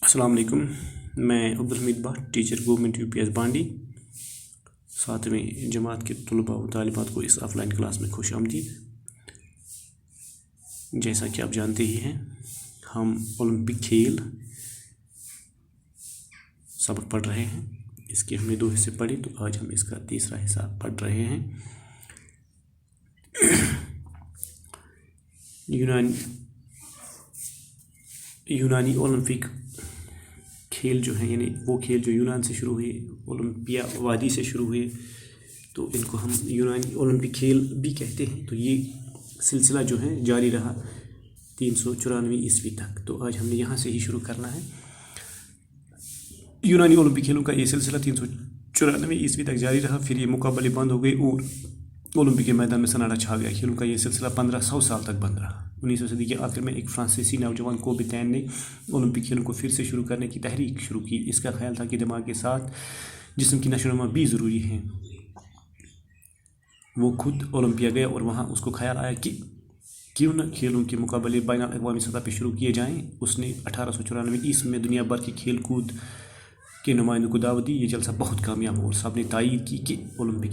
السلام علیکم. میں Abdul Hamid Butt teacher government U P S Bandi 7ویں جماعت کے طلباء و طالبات کو اس آف لائن کلاس میں خوش آمدید. جیسا کہ آپ جانتے ہی ہیں ہم اولمپک کھیل سبق پڑھ رہے ہیں. اس کے ہم نے 2 حصے پڑھے تو آج ہم اس کا تیسرا حصہ پڑھ رہے ہیں. یونانی اولمپک کھیل جو ہیں، یعنی وہ کھیل جو یونان سے شروع ہوئے، اولمپیا وادی سے شروع ہوئے، تو ان کو ہم یونانی اولمپک کھیل بھی کہتے ہیں. تو یہ سلسلہ جو ہے جاری رہا 394 عیسوی تک. تو آج ہم نے یہاں سے ہی شروع کرنا ہے. یونانی اولمپک کھیلوں کا یہ سلسلہ 394 عیسوی تک جاری رہا. پھر یہ مقابلے بند ہو گئے اور اولمپک کے میدان میں سناٹا چھا گیا. کھیلوں کا یہ سلسلہ 1500 سال تک بند رہا. 19 صدی کے آخر میں ایک فرانسیسی نوجوان کوبیتین نے اولمپک کھیلوں کو پھر سے شروع کرنے کی تحریک شروع کی. اس کا خیال تھا کہ دماغ کے ساتھ جسم کی نشو و نما بھی ضروری ہے. وہ خود اولمپیا گیا اور وہاں اس کو خیال آیا کہ کیوں نہ کھیلوں کے مقابلے بین الاقوامی سطح پہ شروع کیے جائیں. اس نے 1894 عیسوی میں دنیا بھر کے کھیل کود کے نمائندوں کو دعوت دی. یہ جلسہ بہت کامیاب ہوا اور سب نے تائید کی کہ اولمپک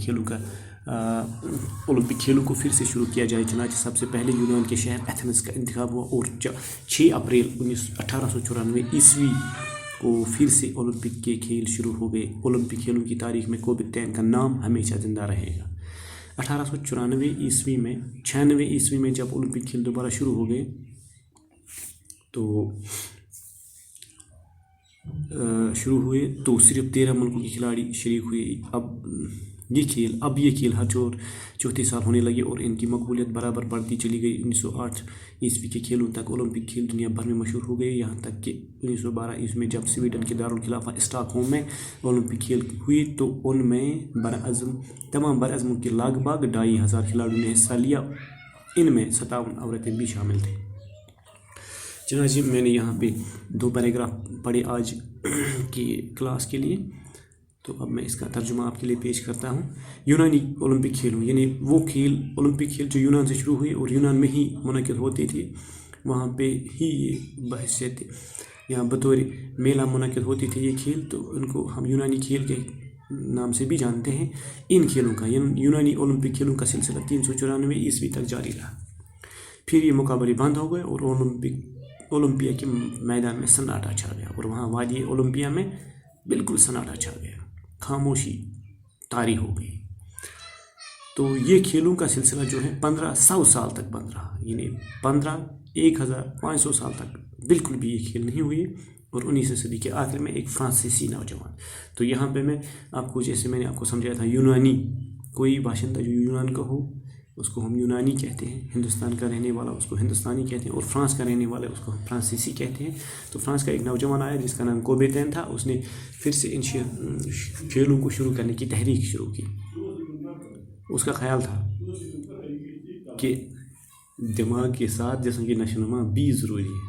کھیلوں کو پھر سے شروع کیا جائے. چنانچہ سب سے پہلے یونان کے شہر ایتھنز کا انتخاب ہوا اور 6 اپریل 1894 عیسوی کو پھر سے اولمپک کے کھیل شروع ہو گئے. اولمپک کھیلوں کی تاریخ میں کوبیتین کا نام ہمیشہ زندہ رہے گا. 1894 عیسوی میں 96 عیسوی میں جب اولمپک کھیل دوبارہ شروع ہو گئے تو صرف 13 ملکوں کے کھلاڑی شریک ہوئے. اب یہ کھیل ہر چوتھے سال ہونے لگے اور ان کی مقبولیت برابر بڑھتی چلی گئی. 1908 عیسوی کے کھیلوں تک اولمپک کھیل دنیا بھر میں مشہور ہو گئے. یہاں تک کہ 1912 عیسوی میں جب سویڈن کے دارالخلافہ اسٹاک ہوم میں اولمپک کھیل ہوئے تو ان میں تمام برعظموں کے لگ بھگ 2500 کھلاڑیوں نے حصہ لیا. ان میں 57 عورتیں بھی شامل تھیں. چنانچہ میں نے یہاں پہ 2 پیراگراف پڑھے آج کی کلاس کے لیے. تو اب میں اس کا ترجمہ آپ کے لیے پیش کرتا ہوں. یونانی اولمپک کھیلوں یعنی وہ اولمپک کھیل جو یونان سے شروع ہوئے اور یونان میں ہی منعقد ہوتے تھے. وہاں پہ ہی یہ بحثیت یا بطور میلہ منعقد ہوتے تھے یہ کھیل. تو ان کو ہم یونانی کھیل کے نام سے بھی جانتے ہیں. ان کھیلوں کا یونانی اولمپک کھیلوں کا سلسلہ 394 عیسوی تک جاری رہا. پھر یہ مقابلے بند ہو گئے اور اولمپیا کے میدان میں سناٹا چھا گیا اور وہاں وادی اولمپیا میں بالکل سناٹا چھا گیا. خاموشی طاری ہو گئی. تو یہ کھیلوں کا سلسلہ جو ہے 1500 سال تک بند رہا. یعنی 1500 سال تک بالکل بھی یہ کھیل نہیں ہوئے. اور 19 صدی کے آخر میں ایک فرانسیسی نوجوان. تو یہاں پہ میں آپ کو جیسے میں نے آپ کو سمجھایا تھا یونانی کوئی باشندہ جو یونان کا ہو اس کو ہم یونانی کہتے ہیں. ہندوستان کا رہنے والا اس کو ہندوستانی کہتے ہیں اور فرانس کا رہنے والا اس کو ہم فرانسیسی کہتے ہیں. تو فرانس کا ایک نوجوان آیا جس کا نام کوبیتین تھا. اس نے پھر سے ان کھیلوں کو شروع کرنے کی تحریک شروع کی. اس کا خیال تھا کہ دماغ کے ساتھ جسم کی نشو و نما بھی ضروری ہے.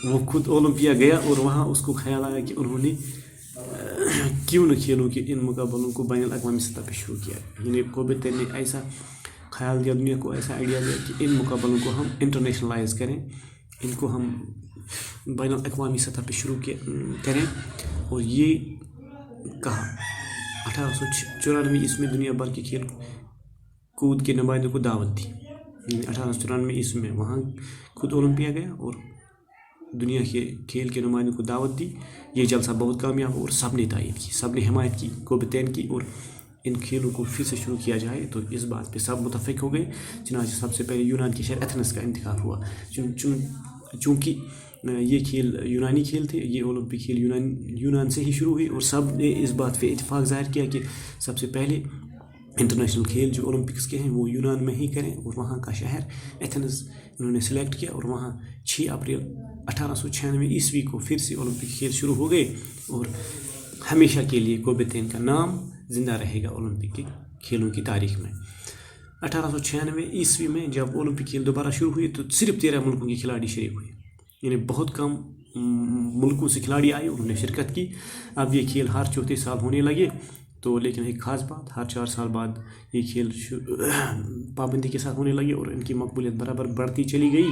وہ خود اولمپیا گیا اور وہاں اس کو خیال آیا کہ انہوں نے کیوں نہ کھیلوں کے ان مقابلوں کو بین الاقوامی سطح پہ شروع کیا. یعنی کوبیتین نے ایسا خیال دیا دنیا کو، ایسا آئیڈیا دیا کہ ان مقابلوں کو ہم انٹرنیشنلائز کریں، ان کو ہم بین الاقوامی سطح پہ شروع کریں. اور یہ کہا 1894 عیسوی میں دنیا بھر کے کھیل کود کے نمائندوں کو دعوت دی. یعنی 1894 عیسوی میں وہاں خود اولمپیا گیا اور دنیا کے کھیل کے نمائندوں کو دعوت دی. یہ جلسہ بہت کامیاب ہوا اور سب نے تائید کی، سب نے حمایت کی کوبیتین کی اور ان کھیلوں کو پھر سے شروع کیا جائے. تو اس بات پہ سب متفق ہو گئے. چنانچہ سب سے پہلے یونان کے شہر ایتھنز کا انتخاب ہوا. چونکہ یہ کھیل یونانی کھیل تھے، یہ اولمپک کھیل یونان سے ہی شروع ہوئی اور سب نے اس بات پہ اتفاق ظاہر کیا کہ سب سے پہلے انٹرنیشنل کھیل جو اولمپکس کے ہیں وہ یونان میں ہی کریں. اور وہاں کا شہر ایتھنز انہوں نے سلیکٹ کیا اور وہاں 6 اپریل 1896 عیسوی کو پھر سے اولمپک کھیل شروع ہو گئے. اور ہمیشہ کے لیے کوبیتین کا نام زندہ رہے گا اولمپک کے کھیلوں کی تاریخ میں. 1896 عیسوی میں جب اولمپک کھیل دوبارہ شروع ہوئے تو صرف 13 ملکوں کے کھلاڑی شریک ہوئے. یعنی بہت کم ملکوں سے کھلاڑی آئے، انہوں نے شرکت کی. اب یہ کھیل ہر چوتھے سال ہونے لگے. تو لیکن ایک خاص بات، ہر 4 سال بعد یہ کھیل پابندی کے ساتھ ہونے لگے اور ان کی مقبولیت برابر بڑھتی چلی گئی.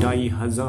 2500